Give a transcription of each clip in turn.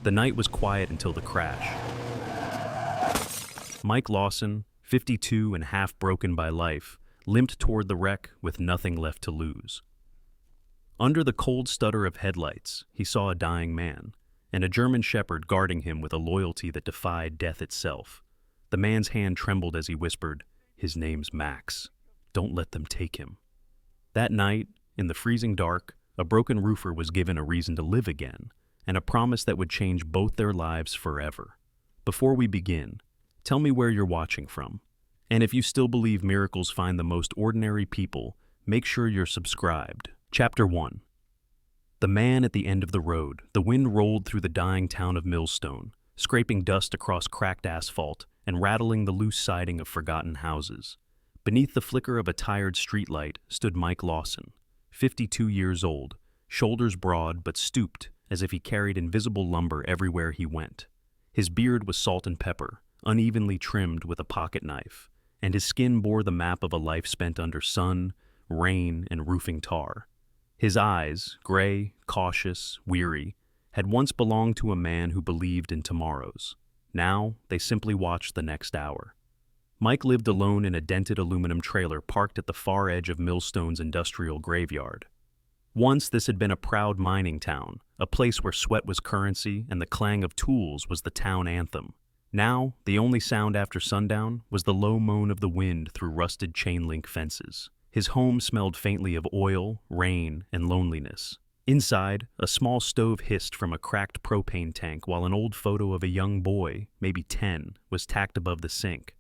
The night was quiet until the crash. Mike Lawson, 52 and half broken by life, limped toward the wreck with nothing left to lose. Under the cold stutter of headlights, he saw a dying man, and a German shepherd guarding him with a loyalty that defied death itself. The man's hand trembled as he whispered, "His name's Max. Don't let them take him." That night, in the freezing dark, a broken roofer was given a reason to live again, and a promise that would change both their lives forever. Before we begin, tell me where you're watching from. And if you still believe miracles find the most ordinary people, make sure you're subscribed. Chapter 1. The man at the end of the road. The wind rolled through the dying town of Millstone, scraping dust across cracked asphalt and rattling the loose siding of forgotten houses. Beneath the flicker of a tired streetlight stood Mike Lawson, 52 years old, shoulders broad but stooped as if he carried invisible lumber everywhere he went. His beard was salt and pepper, unevenly trimmed with a pocket knife, and his skin bore the map of a life spent under sun, rain, and roofing tar. His eyes, gray, cautious, weary, had once belonged to a man who believed in tomorrows. Now, they simply watched the next hour. Mike lived alone in a dented aluminum trailer parked at the far edge of Millstone's industrial graveyard. Once this had been a proud mining town, a place where sweat was currency and the clang of tools was the town anthem. Now, the only sound after sundown was the low moan of the wind through rusted chain-link fences. His home smelled faintly of oil, rain, and loneliness. Inside, a small stove hissed from a cracked propane tank while an old photo of a young boy, maybe 10, was tacked above the sink.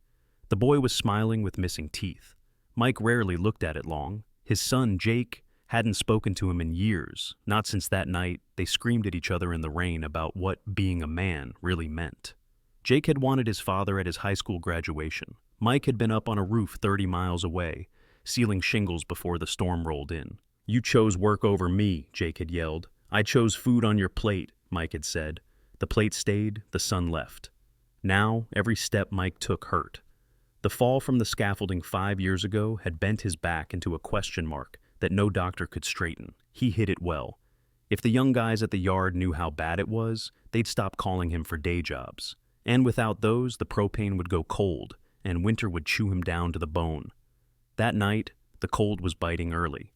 The boy was smiling with missing teeth. Mike rarely looked at it long. His son, Jake, hadn't spoken to him in years, not since that night they screamed at each other in the rain about what being a man really meant. Jake had wanted his father at his high school graduation. Mike had been up on a roof 30 miles away, sealing shingles before the storm rolled in. "You chose work over me," Jake had yelled. "I chose food on your plate," Mike had said. The plate stayed, the sun left. Now, every step Mike took hurt. The fall from the scaffolding 5 years ago had bent his back into a question mark that no doctor could straighten. He hid it well. If the young guys at the yard knew how bad it was, they'd stop calling him for day jobs. And without those, the propane would go cold, and winter would chew him down to the bone. That night, the cold was biting early.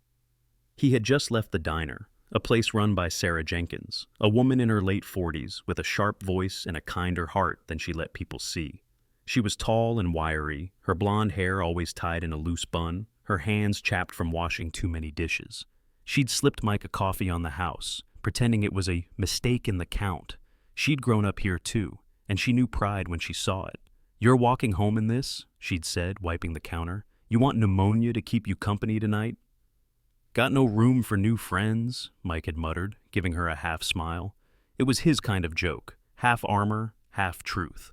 He had just left the diner, a place run by Sarah Jenkins, a woman in her late 40s with a sharp voice and a kinder heart than she let people see. She was tall and wiry, her blonde hair always tied in a loose bun, her hands chapped from washing too many dishes. She'd slipped Mike a coffee on the house, pretending it was a mistake in the count. She'd grown up here too, and she knew pride when she saw it. "You're walking home in this?" she'd said, wiping the counter. "You want pneumonia to keep you company tonight?" "Got no room for new friends," Mike had muttered, giving her a half smile. It was his kind of joke, half armor, half truth.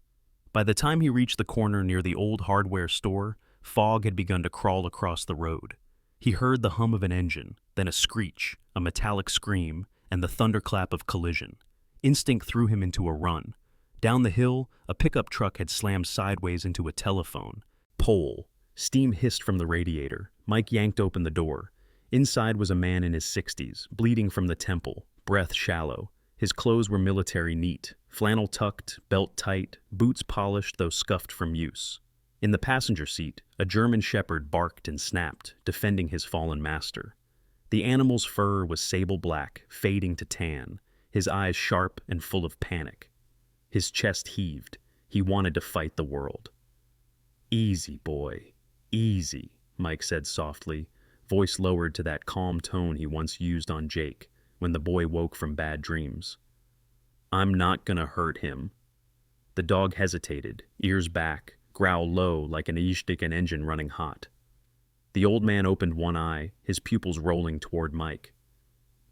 By the time he reached the corner near the old hardware store, fog had begun to crawl across the road. He heard the hum of an engine, then a screech, a metallic scream, and the thunderclap of collision. Instinct threw him into a run. Down the hill, a pickup truck had slammed sideways into a telephone pole. Steam hissed from the radiator. Mike yanked open the door. Inside was a man in his 60s, bleeding from the temple, breath shallow. His clothes were military neat, flannel tucked, belt tight, boots polished though scuffed from use. In the passenger seat, a German shepherd barked and snapped, defending his fallen master. The animal's fur was sable black, fading to tan, his eyes sharp and full of panic. His chest heaved. He wanted to fight the world. "Easy, boy. Easy," Mike said softly, voice lowered to that calm tone he once used on Jake when the boy woke from bad dreams. "I'm not gonna hurt him." The dog hesitated, ears back, growl low like an Eastern engine running hot. The old man opened one eye, his pupils rolling toward Mike.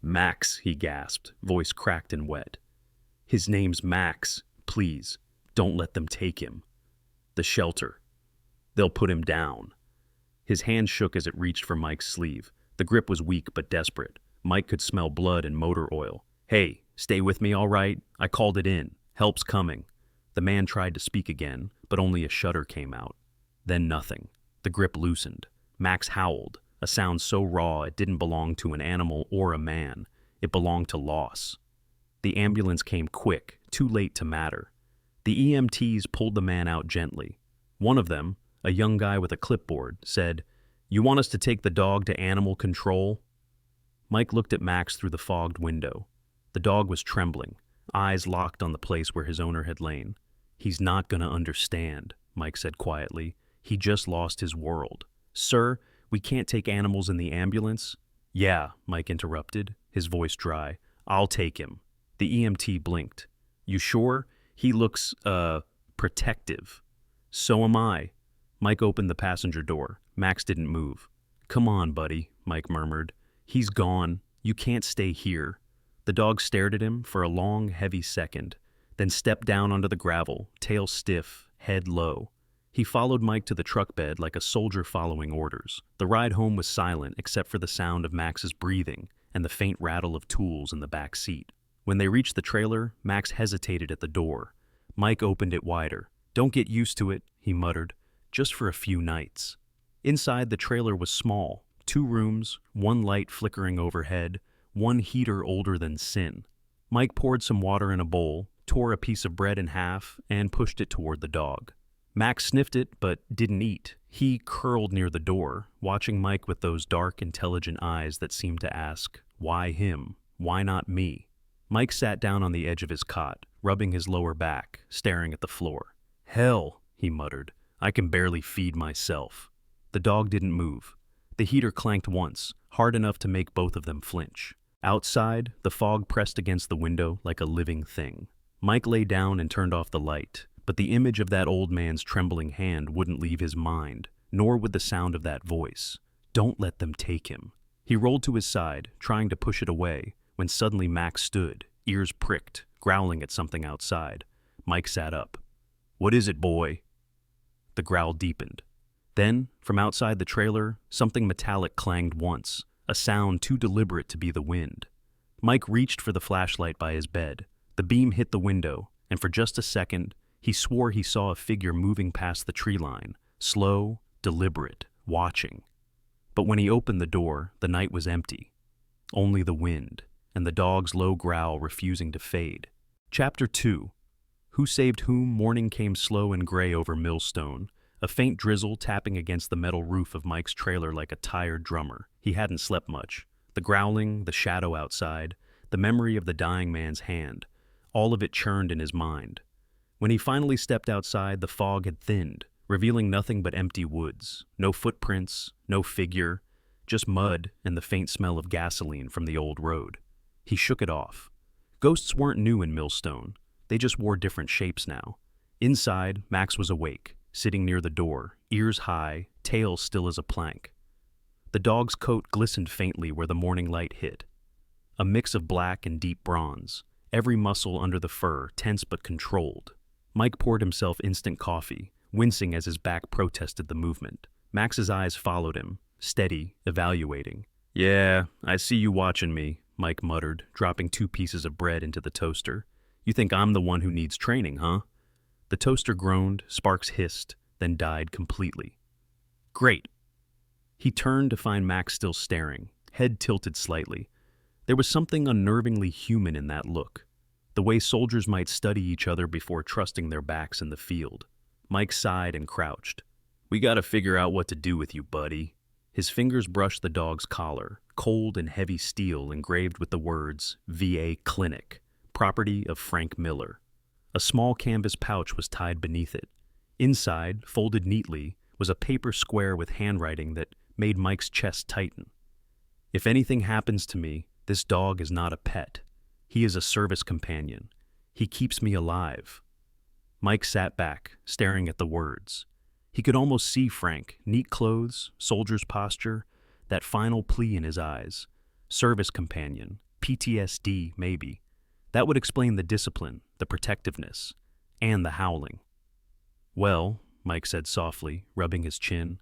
"Max," he gasped, voice cracked and wet. "His name's Max. Please, don't let them take him. The shelter. They'll put him down." His hand shook as it reached for Mike's sleeve. The grip was weak but desperate. Mike could smell blood and motor oil. "Hey, stay with me, all right? I called it in. Help's coming." The man tried to speak again, but only a shudder came out. Then nothing. The grip loosened. Max howled, a sound so raw it didn't belong to an animal or a man. It belonged to loss. The ambulance came quick, too late to matter. The EMTs pulled the man out gently. One of them, a young guy with a clipboard, said, "You want us to take the dog to animal control?" Mike looked at Max through the fogged window. The dog was trembling, eyes locked on the place where his owner had lain. "He's not gonna understand," Mike said quietly. "He just lost his world." "Sir, we can't take animals in the ambulance." "Yeah," Mike interrupted, his voice dry. "I'll take him." The EMT blinked. "You sure? He looks, protective." "So am I." Mike opened the passenger door. Max didn't move. "Come on, buddy," Mike murmured. "He's gone. You can't stay here." The dog stared at him for a long, heavy second, then stepped down onto the gravel, tail stiff, head low. He followed Mike to the truck bed like a soldier following orders. The ride home was silent except for the sound of Max's breathing and the faint rattle of tools in the back seat. When they reached the trailer, Max hesitated at the door. Mike opened it wider. "Don't get used to it," he muttered. "Just for a few nights." Inside, the trailer was small. 2 rooms, 1 light flickering overhead, 1 heater older than sin. Mike poured some water in a bowl, tore a piece of bread in half, and pushed it toward the dog. Max sniffed it, but didn't eat. He curled near the door, watching Mike with those dark, intelligent eyes that seemed to ask, "Why him? Why not me?" Mike sat down on the edge of his cot, rubbing his lower back, staring at the floor. "Hell," he muttered, "I can barely feed myself." The dog didn't move. The heater clanked once, hard enough to make both of them flinch. Outside, the fog pressed against the window like a living thing. Mike lay down and turned off the light, but the image of that old man's trembling hand wouldn't leave his mind, nor would the sound of that voice. "Don't let them take him." He rolled to his side, trying to push it away, when suddenly Max stood, ears pricked, growling at something outside. Mike sat up. "What is it, boy?" The growl deepened. Then, from outside the trailer, something metallic clanged once, a sound too deliberate to be the wind. Mike reached for the flashlight by his bed. The beam hit the window, and for just a second, he swore he saw a figure moving past the tree line, slow, deliberate, watching. But when he opened the door, the night was empty. Only the wind, and the dog's low growl refusing to fade. Chapter 2. Who saved whom? Morning came slow and gray over Millstone, a faint drizzle tapping against the metal roof of Mike's trailer like a tired drummer. He hadn't slept much. The growling, the shadow outside, the memory of the dying man's hand, all of it churned in his mind. When he finally stepped outside, the fog had thinned, revealing nothing but empty woods. No footprints, no figure, just mud and the faint smell of gasoline from the old road. He shook it off. Ghosts weren't new in Millstone. They just wore different shapes now. Inside, Max was awake, sitting near the door, ears high, tail still as a plank. The dog's coat glistened faintly where the morning light hit. A mix of black and deep bronze, every muscle under the fur tense but controlled. Mike poured himself instant coffee, wincing as his back protested the movement. Max's eyes followed him, steady, evaluating. "Yeah, I see you watching me," Mike muttered, dropping 2 pieces of bread into the toaster. "You think I'm the one who needs training, huh?" The toaster groaned, sparks hissed, then died completely. "Great." He turned to find Max still staring, head tilted slightly. There was something unnervingly human in that look, the way soldiers might study each other before trusting their backs in the field. Mike sighed and crouched. "We gotta figure out what to do with you, buddy." His fingers brushed the dog's collar, cold and heavy steel engraved with the words VA Clinic, property of Frank Miller. A small canvas pouch was tied beneath it. Inside, folded neatly, was a paper square with handwriting that made Mike's chest tighten. "If anything happens to me, this dog is not a pet. He is a service companion. He keeps me alive." Mike sat back, staring at the words. He could almost see Frank, neat clothes, soldier's posture, that final plea in his eyes. Service companion, PTSD, maybe. That would explain the discipline, the protectiveness, and the howling. "Well," Mike said softly, rubbing his chin,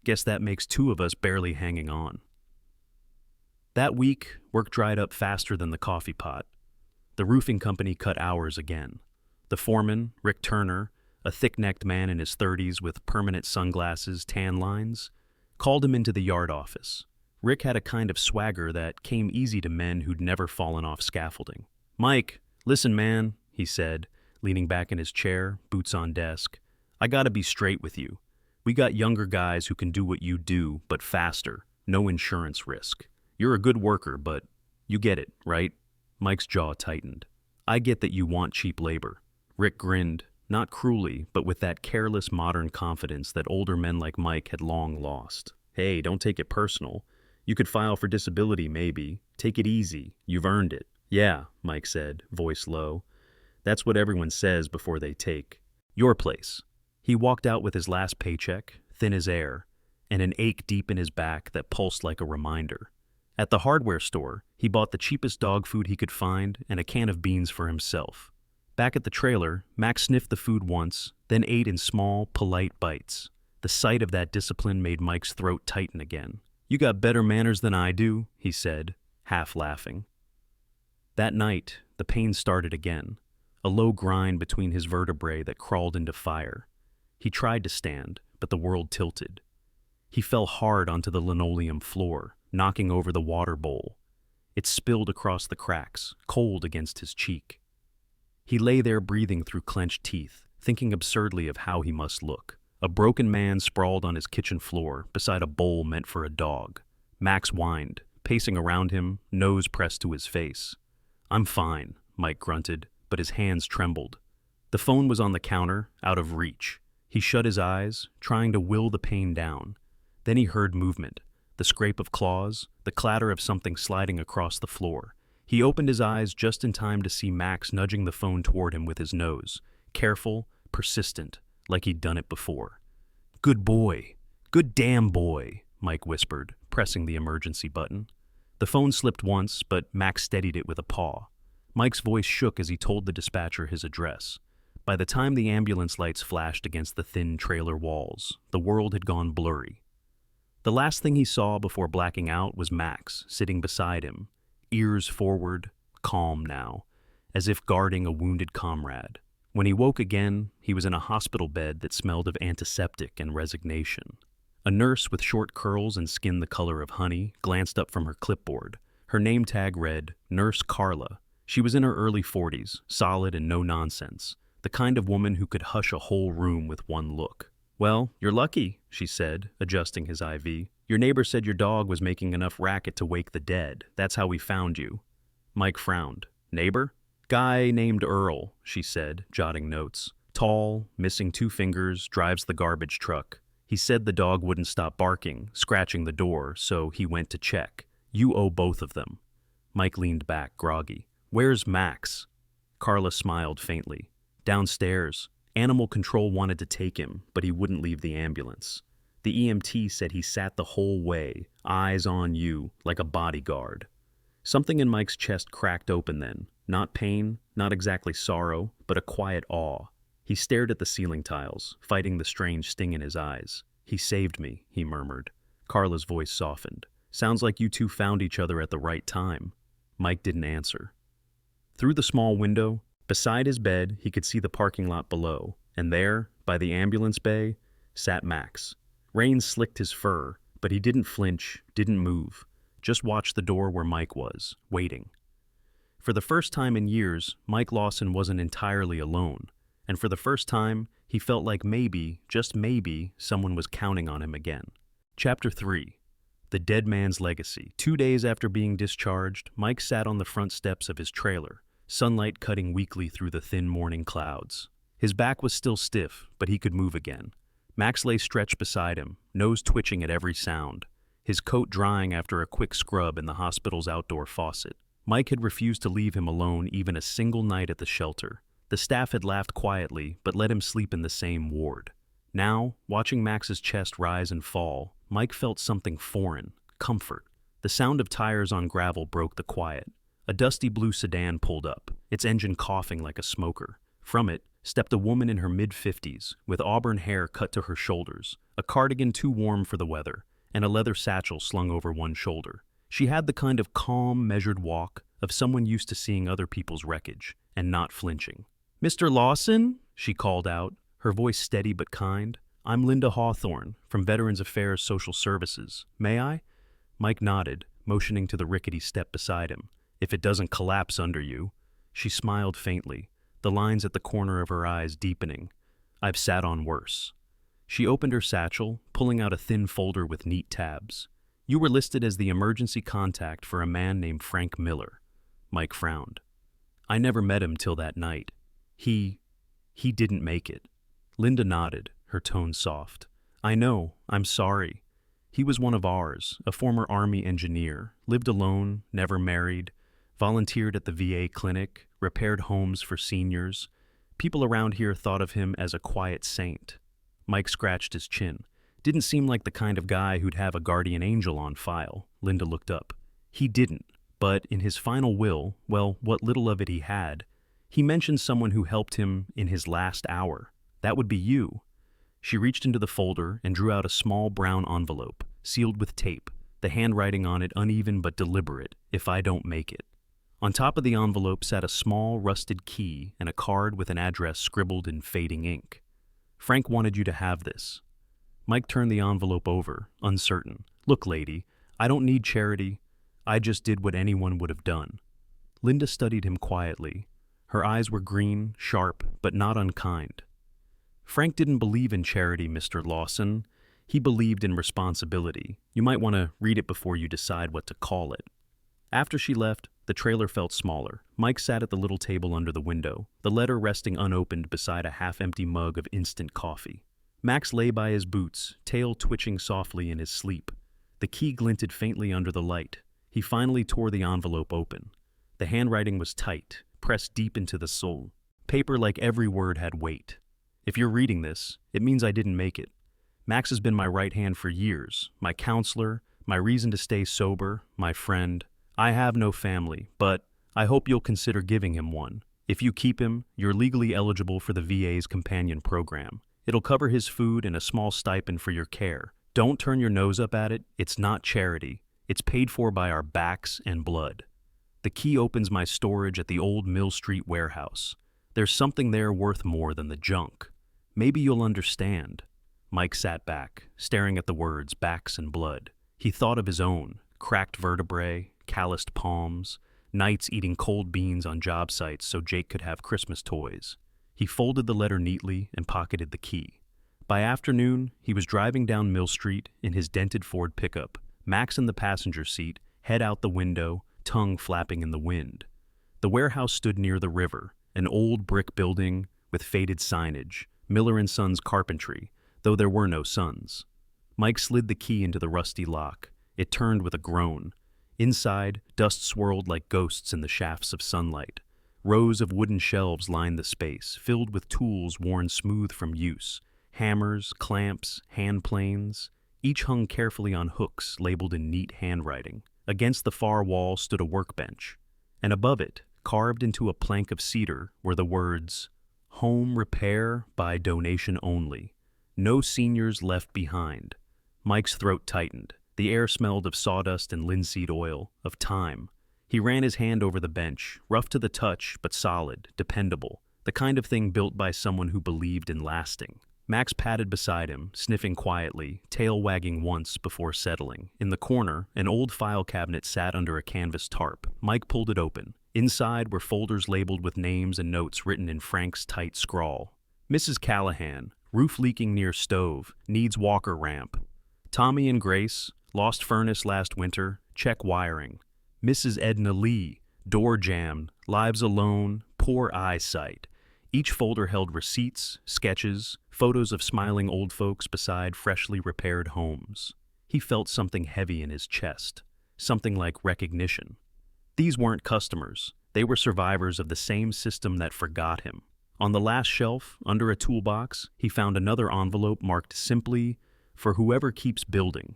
"guess that makes 2 of us barely hanging on." That week, work dried up faster than the coffee pot. The roofing company cut hours again. The foreman, Rick Turner, a thick-necked man in his 30s with permanent sunglasses, tan lines, called him into the yard office. Rick had a kind of swagger that came easy to men who'd never fallen off scaffolding. "Mike, listen, man," he said, leaning back in his chair, boots on desk. I gotta be straight with you. We got younger guys who can do what you do, but faster. No insurance risk. You're a good worker, but you get it, right? Mike's jaw tightened. I get that you want cheap labor. Rick grinned, not cruelly, but with that careless modern confidence that older men like Mike had long lost. Hey, don't take it personal. You could file for disability, maybe. Take it easy. You've earned it. Yeah, Mike said, voice low. That's what everyone says before they take. Your place. He walked out with his last paycheck, thin as air, and an ache deep in his back that pulsed like a reminder. At the hardware store, he bought the cheapest dog food he could find and a can of beans for himself. Back at the trailer, Max sniffed the food once, then ate in small, polite bites. The sight of that discipline made Mike's throat tighten again. You got better manners than I do, he said, half laughing. That night, the pain started again, a low grind between his vertebrae that crawled into fire. He tried to stand, but the world tilted. He fell hard onto the linoleum floor, knocking over the water bowl. It spilled across the cracks, cold against his cheek. He lay there breathing through clenched teeth, thinking absurdly of how he must look. A broken man sprawled on his kitchen floor beside a bowl meant for a dog. Max whined, pacing around him, nose pressed to his face. I'm fine, Mike grunted, but his hands trembled. The phone was on the counter, out of reach. He shut his eyes, trying to will the pain down. Then he heard movement, the scrape of claws, the clatter of something sliding across the floor. He opened his eyes just in time to see Max nudging the phone toward him with his nose, careful, persistent, like he'd done it before. Good boy. Good damn boy, Mike whispered, pressing the emergency button. The phone slipped once, but Max steadied it with a paw. Mike's voice shook as he told the dispatcher his address. By the time the ambulance lights flashed against the thin trailer walls, the world had gone blurry. The last thing he saw before blacking out was Max, sitting beside him, ears forward, calm now, as if guarding a wounded comrade. When he woke again, he was in a hospital bed that smelled of antiseptic and resignation. A nurse with short curls and skin the color of honey glanced up from her clipboard. Her name tag read, Nurse Carla. She was in her early 40s, solid and no nonsense, the kind of woman who could hush a whole room with one look. Well, you're lucky, she said, adjusting his IV. Your neighbor said your dog was making enough racket to wake the dead. That's how we found you. Mike frowned. Neighbor? Guy named Earl, she said, jotting notes. Tall, missing 2 fingers, drives the garbage truck. He said the dog wouldn't stop barking, scratching the door, so he went to check. You owe both of them. Mike leaned back, groggy. Where's Max? Carla smiled faintly. Downstairs. Animal control wanted to take him, but he wouldn't leave the ambulance. The EMT said he sat the whole way, eyes on you, like a bodyguard. Something in Mike's chest cracked open then. Not pain, not exactly sorrow, but a quiet awe. He stared at the ceiling tiles, fighting the strange sting in his eyes. He saved me, he murmured. Carla's voice softened. Sounds like you two found each other at the right time. Mike didn't answer. Through the small window, beside his bed, he could see the parking lot below, and there, by the ambulance bay, sat Max. Rain slicked his fur, but he didn't flinch, didn't move, just watched the door where Mike was, waiting. For the first time in years, Mike Lawson wasn't entirely alone, and for the first time, he felt like maybe, just maybe, someone was counting on him again. Chapter 3. The Dead Man's Legacy. 2 days after being discharged, Mike sat on the front steps of his trailer, sunlight cutting weakly through the thin morning clouds. His back was still stiff, but he could move again. Max lay stretched beside him, nose twitching at every sound, his coat drying after a quick scrub in the hospital's outdoor faucet. Mike had refused to leave him alone even a single night at the shelter. The staff had laughed quietly, but let him sleep in the same ward. Now, watching Max's chest rise and fall, Mike felt something foreign, comfort. The sound of tires on gravel broke the quiet. A dusty blue sedan pulled up, its engine coughing like a smoker. From it stepped a woman in her mid-50s, with auburn hair cut to her shoulders, a cardigan too warm for the weather, and a leather satchel slung over one shoulder. She had the kind of calm, measured walk of someone used to seeing other people's wreckage, and not flinching. Mr. Lawson? She called out, her voice steady but kind. I'm Linda Hawthorne, from Veterans Affairs Social Services. May I? Mike nodded, motioning to the rickety step beside him. If it doesn't collapse under you. She smiled faintly. the lines at the corner of her eyes deepening. "I've sat on worse." She opened her satchel, pulling out a thin folder with neat tabs. "You were listed as the emergency contact for a man named Frank Miller." Mike frowned. "I never met him till that night. He didn't make it." Linda nodded, her tone soft. "I know, I'm sorry. He was one of ours, a former Army engineer, lived alone, never married, volunteered at the VA clinic, repaired homes for seniors. People around here thought of him as a quiet saint." Mike scratched his chin. "Didn't seem like the kind of guy who'd have a guardian angel on file." Linda looked up. "He didn't, but in his final will, well, what little of it he had, he mentioned someone who helped him in his last hour. That would be you." She reached into the folder and drew out a small brown envelope, sealed with tape, the handwriting on it uneven but deliberate, "If I don't make it." On top of the envelope sat a small, rusted key and a card with an address scribbled in fading ink. "Frank wanted you to have this." Mike turned the envelope over, uncertain. "Look, lady, I don't need charity. I just did what anyone would have done." Linda studied him quietly. Her eyes were green, sharp, but not unkind. "Frank didn't believe in charity, Mr. Lawson. He believed in responsibility. You might want to read it before you decide what to call it." After she left, the trailer felt smaller. Mike sat at the little table under the window, the letter resting unopened beside a half-empty mug of instant coffee. Max lay by his boots, tail twitching softly in his sleep. The key glinted faintly under the light. He finally tore the envelope open. The handwriting was tight, pressed deep into the soul. Paper like every word had weight. "If you're reading this, it means I didn't make it. Max has been my right hand for years, my counselor, my reason to stay sober, my friend. I have no family, but I hope you'll consider giving him one. If you keep him, you're legally eligible for the VA's companion program. It'll cover his food and a small stipend for your care. Don't turn your nose up at it. It's not charity. It's paid for by our backs and blood. The key opens my storage at the old Mill Street warehouse. There's something there worth more than the junk. Maybe you'll understand." Mike sat back, staring at the words backs and blood. He thought of his own, cracked vertebrae, calloused palms, nights eating cold beans on job sites so Jake could have Christmas toys. He folded the letter neatly and pocketed the key. By afternoon, he was driving down Mill Street in his dented Ford pickup, Max in the passenger seat, head out the window, tongue flapping in the wind. The warehouse stood near the river, an old brick building with faded signage, Miller & Sons Carpentry, though there were no sons. Mike slid the key into the rusty lock. It turned with a groan. Inside, dust swirled like ghosts in the shafts of sunlight. Rows of wooden shelves lined the space, filled with tools worn smooth from use. Hammers, clamps, hand planes, each hung carefully on hooks labeled in neat handwriting. Against the far wall stood a workbench, and above it, carved into a plank of cedar, were the words, "Home repair by donation only. No seniors left behind." Mike's throat tightened. The air smelled of sawdust and linseed oil, of time. He ran his hand over the bench, rough to the touch, but solid, dependable, the kind of thing built by someone who believed in lasting. Max padded beside him, sniffing quietly, tail wagging once before settling. In the corner, an old file cabinet sat under a canvas tarp. Mike pulled it open. Inside were folders labeled with names and notes written in Frank's tight scrawl. "Mrs. Callahan, roof leaking near stove, needs walker ramp. Tommy and Grace, lost furnace last winter, check wiring. Mrs. Edna Lee, door jammed, lives alone, poor eyesight." Each folder held receipts, sketches, photos of smiling old folks beside freshly repaired homes. He felt something heavy in his chest, something like recognition. These weren't customers. They were survivors of the same system that forgot him. On the last shelf, under a toolbox, he found another envelope marked simply, "For whoever keeps building."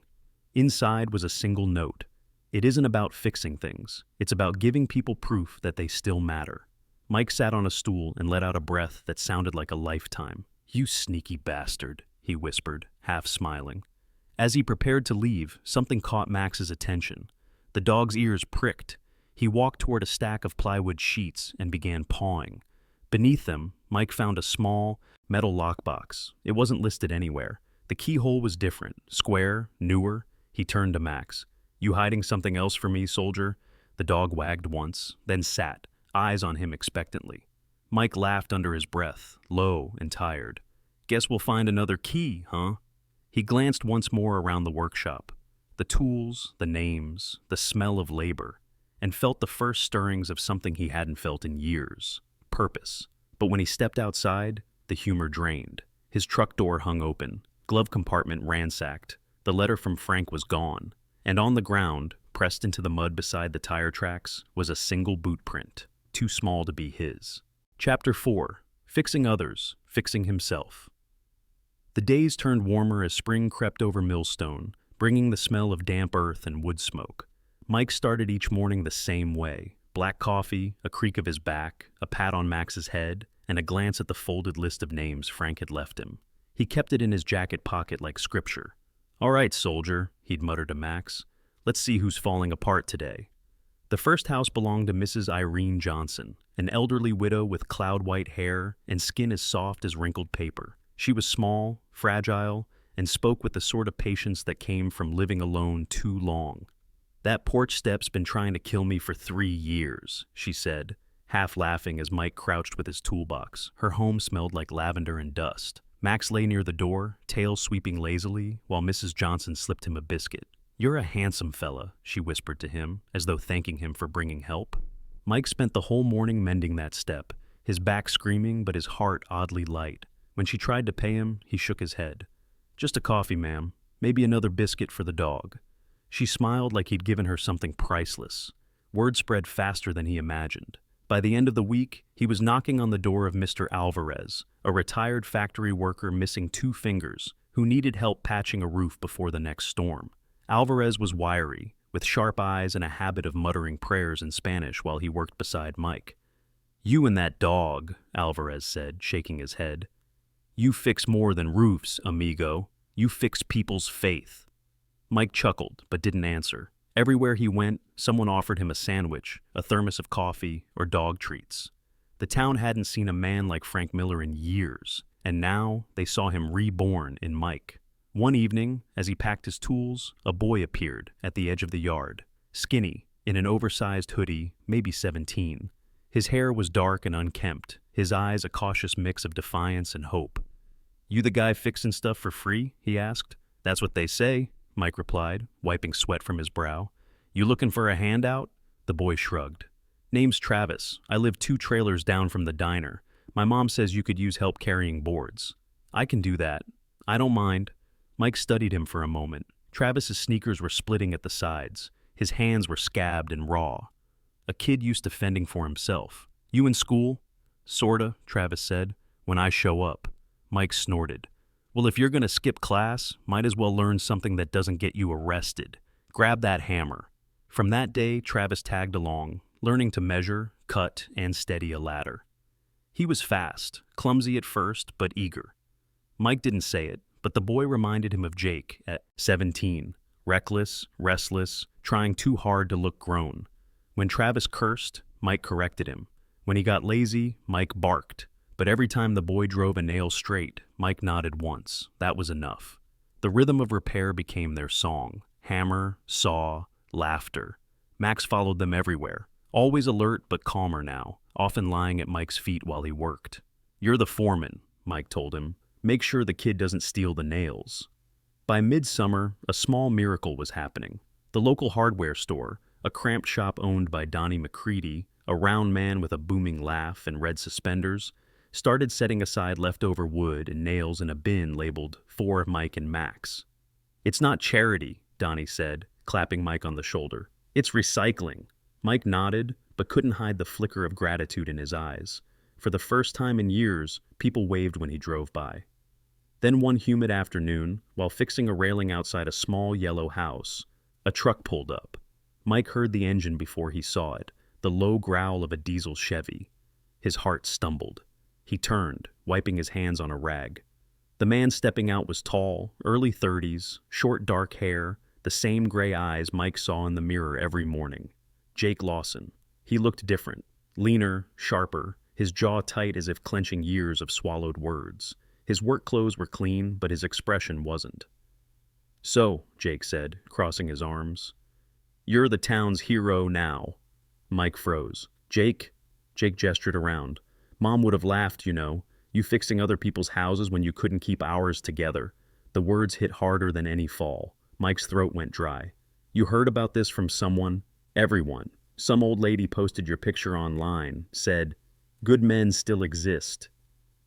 Inside was a single note. "It isn't about fixing things. It's about giving people proof that they still matter." Mike sat on a stool and let out a breath that sounded like a lifetime. "You sneaky bastard," he whispered, half smiling. As he prepared to leave, something caught Max's attention. The dog's ears pricked. He walked toward a stack of plywood sheets and began pawing. Beneath them, Mike found a small, metal lockbox. It wasn't listed anywhere. The keyhole was different, square, newer. He turned to Max. "You hiding something else for me, soldier?" The dog wagged once, then sat, eyes on him expectantly. Mike laughed under his breath, low and tired. Guess we'll find another key, huh? He glanced once more around the workshop. The tools, the names, the smell of labor, and felt the first stirrings of something he hadn't felt in years: purpose. But when he stepped outside, the humor drained. His truck door hung open, glove compartment ransacked. The letter from Frank was gone, and on the ground, pressed into the mud beside the tire tracks, was a single boot print, too small to be his. Chapter 4. Fixing Others, Fixing Himself. The days turned warmer as spring crept over Millstone, bringing the smell of damp earth and wood smoke. Mike started each morning the same way: black coffee, a creak of his back, a pat on Max's head, and a glance at the folded list of names Frank had left him. He kept it in his jacket pocket like scripture. "All right, soldier," he'd mutter to Max. "Let's see who's falling apart today." The first house belonged to Mrs. Irene Johnson, an elderly widow with cloud-white hair and skin as soft as wrinkled paper. She was small, fragile, and spoke with the sort of patience that came from living alone too long. "That porch step's been trying to kill me for 3 years," she said, half laughing as Mike crouched with his toolbox. Her home smelled like lavender and dust. Max lay near the door, tail sweeping lazily, while Mrs. Johnson slipped him a biscuit. "You're a handsome fella," she whispered to him, as though thanking him for bringing help. Mike spent the whole morning mending that step, his back screaming but his heart oddly light. When she tried to pay him, he shook his head. "Just a coffee, ma'am. Maybe another biscuit for the dog." She smiled like he'd given her something priceless. Word spread faster than he imagined. By the end of the week, he was knocking on the door of Mr. Alvarez, a retired factory worker missing 2 fingers, who needed help patching a roof before the next storm. Alvarez was wiry, with sharp eyes and a habit of muttering prayers in Spanish while he worked beside Mike. "You and that dog," Alvarez said, shaking his head. "You fix more than roofs, amigo. You fix people's faith." Mike chuckled, but didn't answer. Everywhere he went, someone offered him a sandwich, a thermos of coffee, or dog treats. The town hadn't seen a man like Frank Miller in years, and now they saw him reborn in Mike. One evening, as he packed his tools, a boy appeared at the edge of the yard, skinny, in an oversized hoodie, maybe 17. His hair was dark and unkempt, his eyes a cautious mix of defiance and hope. "You the guy fixin' stuff for free?" he asked. "That's what they say," Mike replied, wiping sweat from his brow. "You looking for a handout?" The boy shrugged. "Name's Travis. I live 2 trailers down from the diner. My mom says you could use help carrying boards." "I can do that. I don't mind." Mike studied him for a moment. Travis's sneakers were splitting at the sides. His hands were scabbed and raw. A kid used to fending for himself. "You in school?" "Sorta," Travis said. "When I show up." Mike snorted. "Well, if you're gonna skip class, might as well learn something that doesn't get you arrested. Grab that hammer." From that day, Travis tagged along, learning to measure, cut, and steady a ladder. He was fast, clumsy at first, but eager. Mike didn't say it, but the boy reminded him of Jake at 17, reckless, restless, trying too hard to look grown. When Travis cursed, Mike corrected him. When he got lazy, Mike barked. But every time the boy drove a nail straight, Mike nodded once. That was enough. The rhythm of repair became their song. Hammer, saw, laughter. Max followed them everywhere, always alert but calmer now, often lying at Mike's feet while he worked. "You're the foreman," Mike told him. "Make sure the kid doesn't steal the nails." By midsummer, a small miracle was happening. The local hardware store, a cramped shop owned by Donnie McCready, a round man with a booming laugh and red suspenders, started setting aside leftover wood and nails in a bin labeled "For Mike and Max." "It's not charity," Donnie said, clapping Mike on the shoulder. "It's recycling." Mike nodded, but couldn't hide the flicker of gratitude in his eyes. For the first time in years, people waved when he drove by. Then one humid afternoon, while fixing a railing outside a small yellow house, a truck pulled up. Mike heard the engine before he saw it, the low growl of a diesel Chevy. His heart stumbled. He turned, wiping his hands on a rag. The man stepping out was tall, early 30s, short dark hair, the same gray eyes Mike saw in the mirror every morning. Jake Lawson. He looked different, leaner, sharper, his jaw tight as if clenching years of swallowed words. His work clothes were clean, but his expression wasn't. "So," Jake said, crossing his arms, "you're the town's hero now." Mike froze. "Jake?" Jake gestured around. Mom would have laughed, you know. You fixing other people's houses when you couldn't keep ours together. The words hit harder than any fall. Mike's throat went dry. You heard about this from someone? Everyone. Some old lady posted your picture online, said, "Good men still exist."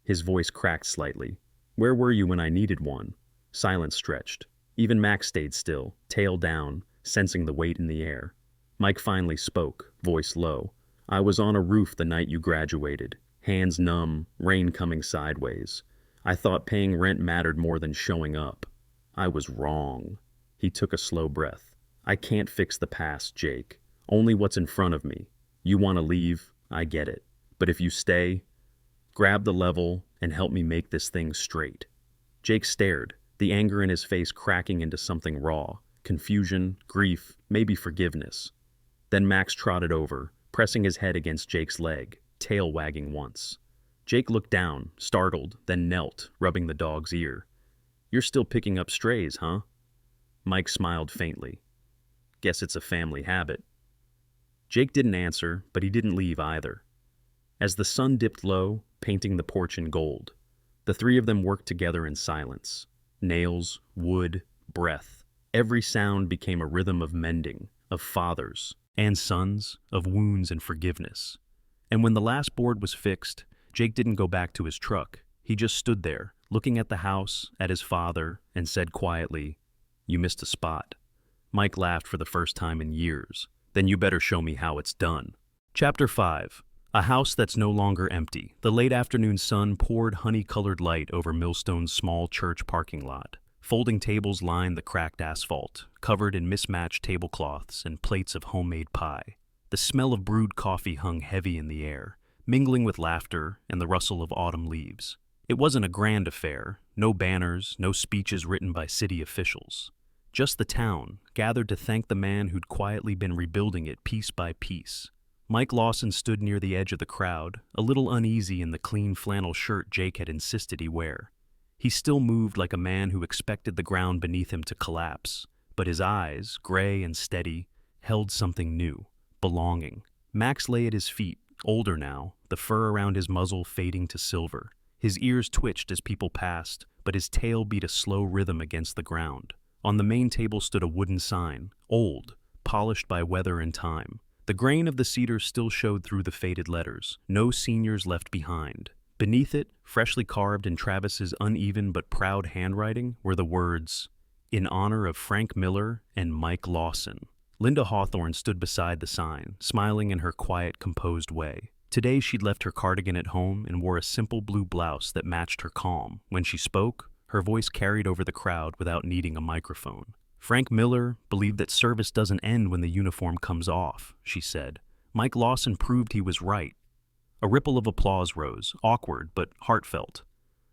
His voice cracked slightly. Where were you when I needed one? Silence stretched. Even Max stayed still, tail down, sensing the weight in the air. Mike finally spoke, voice low. I was on a roof the night you graduated. Hands numb, rain coming sideways. I thought paying rent mattered more than showing up. I was wrong. He took a slow breath. I can't fix the past, Jake. Only what's in front of me. You want to leave? I get it. But if you stay, grab the level and help me make this thing straight. Jake stared, the anger in his face cracking into something raw. Confusion, grief, maybe forgiveness. Then Max trotted over, pressing his head against Jake's leg, tail wagging once. Jake looked down, startled, then knelt, rubbing the dog's ear. You're still picking up strays, huh? Mike smiled faintly. Guess it's a family habit. Jake didn't answer, but he didn't leave either. As the sun dipped low, painting the porch in gold, the three of them worked together in silence. Nails, wood, breath. Every sound became a rhythm of mending, of fathers and sons, of wounds and forgiveness. And when the last board was fixed, Jake didn't go back to his truck. He just stood there, looking at the house, at his father, and said quietly, You missed a spot. Mike laughed for the first time in years. Then you better show me how it's done. Chapter 5. A house that's no longer empty. The late afternoon sun poured honey-colored light over Millstone's small church parking lot. Folding tables lined the cracked asphalt, covered in mismatched tablecloths and plates of homemade pie. The smell of brewed coffee hung heavy in the air, mingling with laughter and the rustle of autumn leaves. It wasn't a grand affair, no banners, no speeches written by city officials. Just the town, gathered to thank the man who'd quietly been rebuilding it piece by piece. Mike Lawson stood near the edge of the crowd, a little uneasy in the clean flannel shirt Jake had insisted he wear. He still moved like a man who expected the ground beneath him to collapse, but his eyes, gray and steady, held something new, belonging. Max lay at his feet, older now, the fur around his muzzle fading to silver. His ears twitched as people passed, but his tail beat a slow rhythm against the ground. On the main table stood a wooden sign, old, polished by weather and time. The grain of the cedar still showed through the faded letters. No seniors left behind. Beneath it, freshly carved in Travis's uneven but proud handwriting, were the words, In honor of Frank Miller and Mike Lawson. Linda Hawthorne stood beside the sign, smiling in her quiet, composed way. Today she'd left her cardigan at home and wore a simple blue blouse that matched her calm. When she spoke, her voice carried over the crowd without needing a microphone. Frank Miller believed that service doesn't end when the uniform comes off, she said. Mike Lawson proved he was right. A ripple of applause rose, awkward but heartfelt.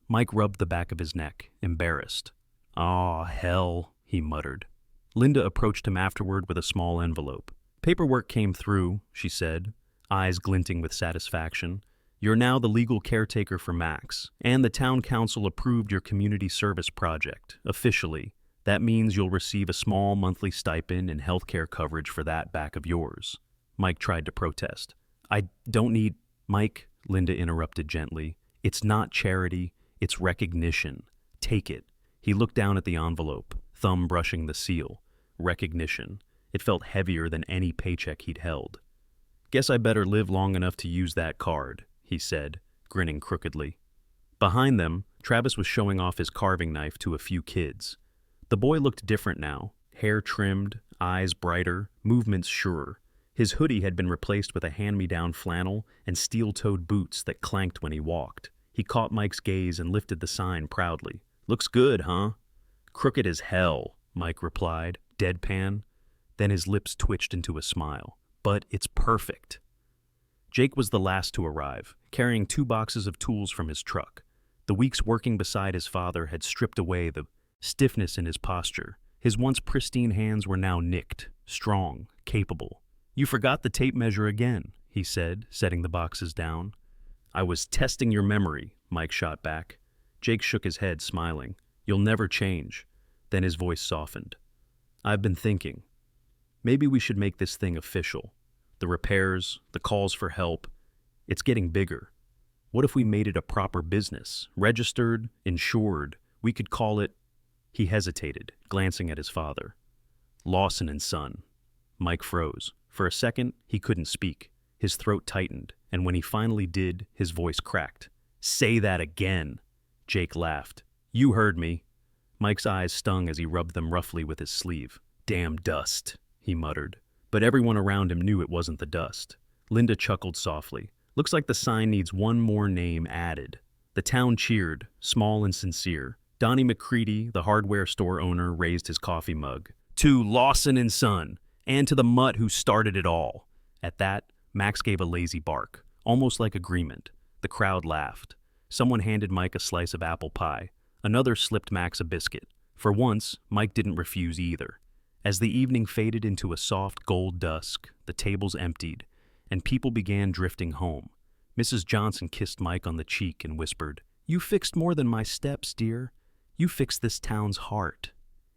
Mike rubbed the back of his neck, embarrassed. "Aw, hell," he muttered. Linda approached him afterward with a small envelope. "Paperwork came through," she said, eyes glinting with satisfaction. "You're now the legal caretaker for Max, and the town council approved your community service project, officially. That means you'll receive a small monthly stipend and healthcare coverage for that back of yours." Mike tried to protest. "I don't need—" "Mike," Linda interrupted gently, "it's not charity, it's recognition. Take it." He looked down at the envelope, thumb brushing the seal. Recognition. It felt heavier than any paycheck he'd held. "Guess I better live long enough to use that card," he said, grinning crookedly. Behind them, Travis was showing off his carving knife to a few kids. The boy looked different now, hair trimmed, eyes brighter, movements surer. His hoodie had been replaced with a hand-me-down flannel and steel-toed boots that clanked when he walked. He caught Mike's gaze and lifted the sign proudly. "Looks good, huh?" "Crooked as hell," Mike replied, deadpan. Then his lips twitched into a smile. "But it's perfect." Jake was the last to arrive, carrying 2 boxes of tools from his truck. The weeks working beside his father had stripped away the stiffness in his posture. His once pristine hands were now nicked, strong, capable. "You forgot the tape measure again," he said, setting the boxes down. "I was testing your memory," Mike shot back. Jake shook his head, smiling. "You'll never change." Then his voice softened. "I've been thinking. Maybe we should make this thing official. The repairs, the calls for help. It's getting bigger. What if we made it a proper business? Registered, insured. We could call it. He hesitated, glancing at his father. Lawson and Son. Mike froze. For a second, he couldn't speak. His throat tightened, and when he finally did, his voice cracked. Say that again. Jake laughed. You heard me. Mike's eyes stung as he rubbed them roughly with his sleeve. Damn dust, he muttered. But everyone around him knew it wasn't the dust. Linda chuckled softly. Looks like the sign needs one more name added. The town cheered, small and sincere. Donnie McCready, the hardware store owner, raised his coffee mug. To Lawson and Son, and to the mutt who started it all. At that, Max gave a lazy bark, almost like agreement. The crowd laughed. Someone handed Mike a slice of apple pie. Another slipped Max a biscuit. For once, Mike didn't refuse either. As the evening faded into a soft gold dusk, the tables emptied, and people began drifting home. Mrs. Johnson kissed Mike on the cheek and whispered, You fixed more than my steps, dear. You fixed this town's heart.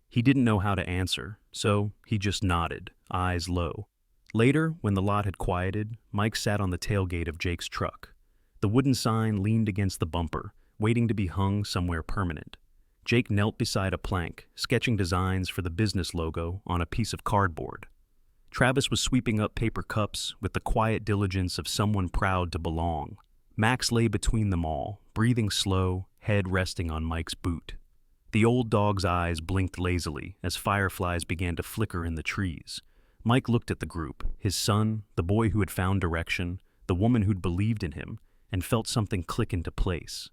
He didn't know how to answer, so he just nodded, eyes low. Later, when the lot had quieted, Mike sat on the tailgate of Jake's truck. The wooden sign leaned against the bumper, waiting to be hung somewhere permanent. Jake knelt beside a plank, sketching designs for the business logo on a piece of cardboard. Travis was sweeping up paper cups with the quiet diligence of someone proud to belong. Max lay between them all, breathing slow, head resting on Mike's boot. The old dog's eyes blinked lazily as fireflies began to flicker in the trees. Mike looked at the group, his son, the boy who had found direction, the woman who'd believed in him, and felt something click into place.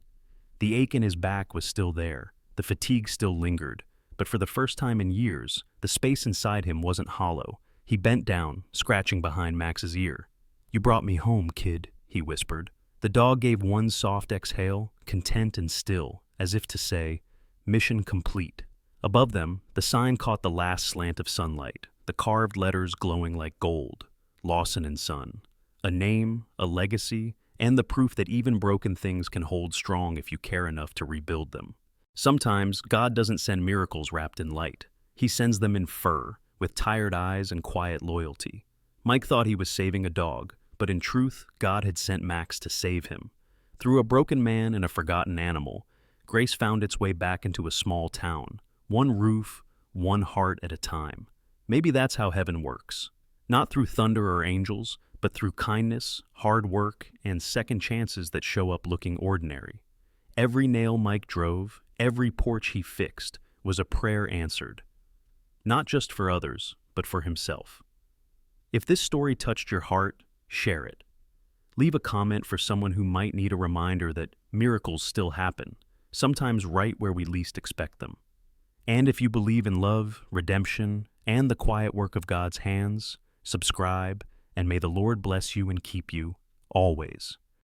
The ache in his back was still there, the fatigue still lingered, but for the first time in years, the space inside him wasn't hollow. He bent down, scratching behind Max's ear. You brought me home, kid, he whispered. The dog gave one soft exhale, content and still, as if to say, mission complete. Above them, the sign caught the last slant of sunlight, the carved letters glowing like gold. Lawson and Son. A name, a legacy, and the proof that even broken things can hold strong if you care enough to rebuild them. Sometimes, God doesn't send miracles wrapped in light. He sends them in fur, with tired eyes and quiet loyalty. Mike thought he was saving a dog, but in truth, God had sent Max to save him. Through a broken man and a forgotten animal, grace found its way back into a small town, one roof, one heart at a time. Maybe that's how heaven works. Not through thunder or angels, but through kindness, hard work, and second chances that show up looking ordinary. Every nail Mike drove, every porch he fixed, was a prayer answered. Not just for others, but for himself. If this story touched your heart, share it. Leave a comment for someone who might need a reminder that miracles still happen, sometimes right where we least expect them. And if you believe in love, redemption, and the quiet work of God's hands, subscribe, and may the Lord bless you and keep you, always.